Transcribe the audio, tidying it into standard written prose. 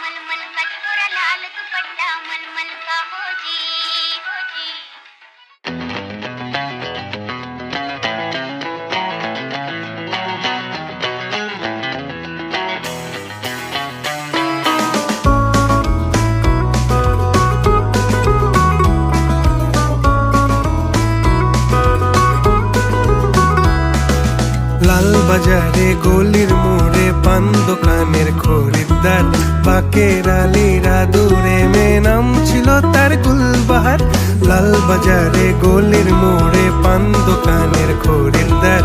मलमल का छोरा लाल दुपट्टा मलमल का हो जी हो जी। লাল বাজারে গলির মোড়ে পান দোকানের খরিদ্দার, বাকের আলীরা দূরে মেয়ে নাম ছিল তার গুলবাহার। লাল বাজারে গলির মোড়ে পান দোকানের খরিদ্দার,